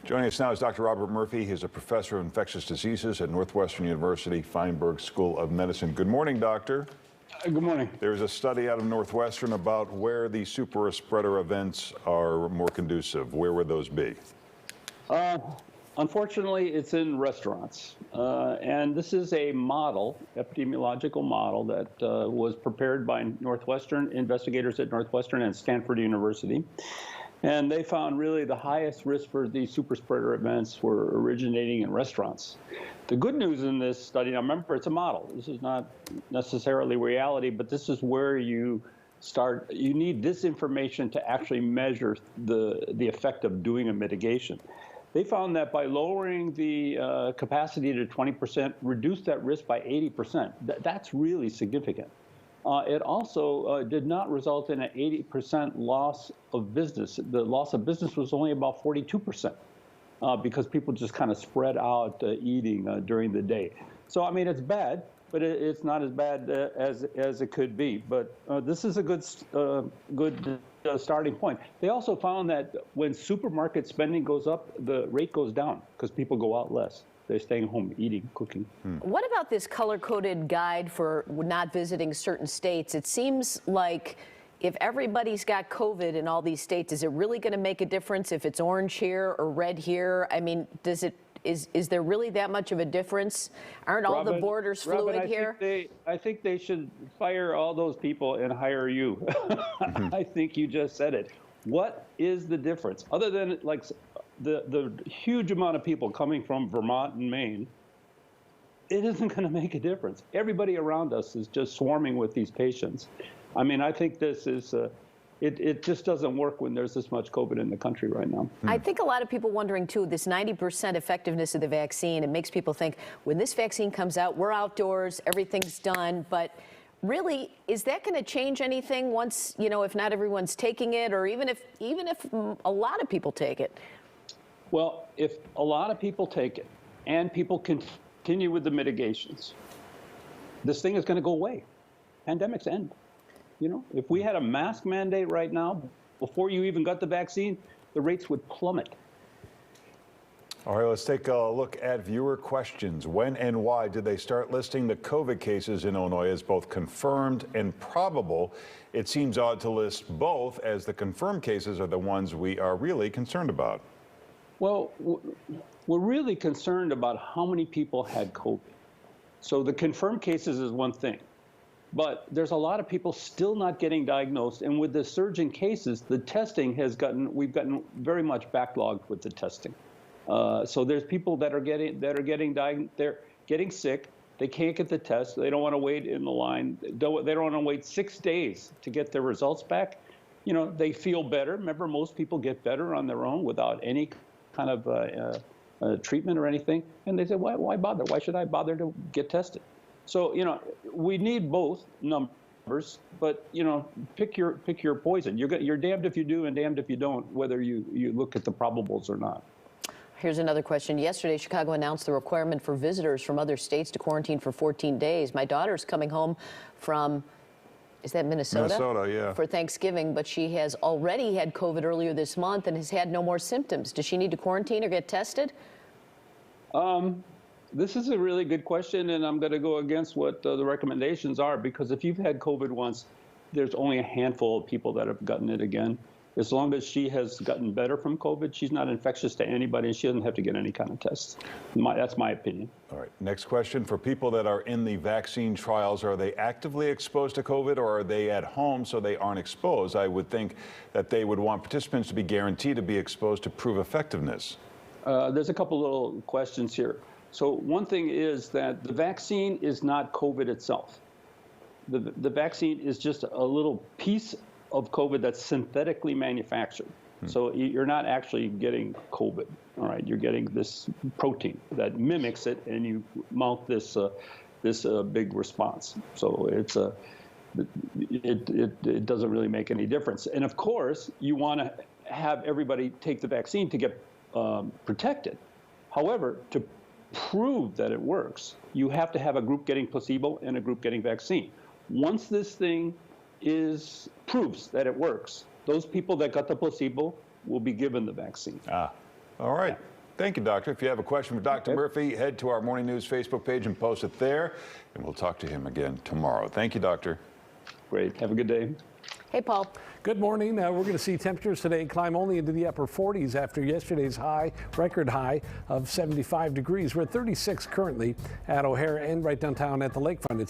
Joining us now is Dr. Robert Murphy. He's a professor of infectious diseases at Northwestern University Feinberg School of Medicine. Good morning, doctor. Good morning. There's a study out of Northwestern about where the super spreader events are more conducive. Where would those be? Unfortunately, it's in restaurants. And this is a model, epidemiological model, that was prepared by Northwestern investigators at Northwestern and Stanford University. And they found really the highest risk for these super spreader events were originating in restaurants. The good news in this study, now remember, it's a model. This is not necessarily reality, but this is where you start. You need this information to actually measure the effect of doing a mitigation. They found that by lowering the capacity to 20%, reduced that risk by 80%. That's really significant. It also did not result in an 80% loss of business. The loss of business was only about 42% because people just kind of spread out eating during the day. So, I mean, it's bad, but it's not as bad as it could be. But this is a good starting point. They also found that when supermarket spending goes up, the rate goes down because people go out less. They're staying home, eating, cooking. What about this color-coded guide for not visiting certain states? It seems like if everybody's got COVID in all these states, is it really going to make a difference if it's orange here or red here? I mean, is there really that much of a difference? Aren't all the borders fluid here? I think they should fire all those people and hire you. I think you just said it. What is the difference? Other than like the huge amount of people coming from Vermont and Maine, it isn't going to make a difference. Everybody around us is just swarming with these patients. I mean, I think this is, it just doesn't work when there's this much COVID in the country right now. I think a lot of people wondering, too, this 90% effectiveness of the vaccine, it makes people think when this vaccine comes out, we're outdoors, everything's done. But really, is that going to change anything once, you know, if not everyone's taking it, or even if a lot of people take it? Well, if a lot of people take it and people continue with the mitigations, this thing is going to go away. Pandemics end. You know, if we had a mask mandate right now, before you even got the vaccine, the rates would plummet. All right, let's take a look at viewer questions. When and why did they start listing the COVID cases in Illinois as both confirmed and probable? It seems odd to list both, as the confirmed cases are the ones we are really concerned about. Well, we're really concerned about how many people had COVID. So the confirmed cases is one thing, but there's a lot of people still not getting diagnosed. And with the surge in cases, the testing we've gotten very much backlogged with the testing. So there's people that are getting sick. They can't get the test. They don't want to wait in the line. They don't want to wait 6 days to get their results back. You know, they feel better. Remember, most people get better on their own without any kind of treatment or anything. And they say, why bother? Why should I bother to get tested? So, you know, we need both numbers, but, you know, pick your poison. You're damned if you do and damned if you don't, whether you look at the probables or not. Here's another question. Yesterday, Chicago announced the requirement for visitors from other states to quarantine for 14 days. My daughter's coming home from, is that Minnesota? Minnesota, yeah. For Thanksgiving, but she has already had COVID earlier this month and has had no more symptoms. Does she need to quarantine or get tested? This is a really good question, and I'm going to go against what the recommendations are, because if you've had COVID once, there's only a handful of people that have gotten it again. As long as she has gotten better from COVID, she's not infectious to anybody, and she doesn't have to get any kind of tests. That's my opinion. All right. Next question. For people that are in the vaccine trials, are they actively exposed to COVID, or are they at home so they aren't exposed? I would think that they would want participants to be guaranteed to be exposed to prove effectiveness. There's a couple little questions here. So one thing is that the vaccine is not COVID itself. The vaccine is just a little piece of COVID that's synthetically manufactured. So you're not actually getting COVID, all right? You're getting this protein that mimics it, and you mount this big response. So it doesn't really make any difference. And of course, you want to have everybody take the vaccine to get protected. However, to prove that it works, you have to have a group getting placebo and a group getting vaccine. Once this thing proves that it works, those people that got the placebo will be given the vaccine. All right. Thank you, Doctor. If you have a question for Dr. Murphy, head to our Morning News Facebook page and post it there, and we'll talk to him again tomorrow. Thank you, Doctor. Great. Have a good day. Hey, Paul. Good morning. We're going to see temperatures today climb only into the upper 40s after yesterday's record high of 75 degrees. We're at 36 currently at O'Hare and right downtown at the lakefront. It's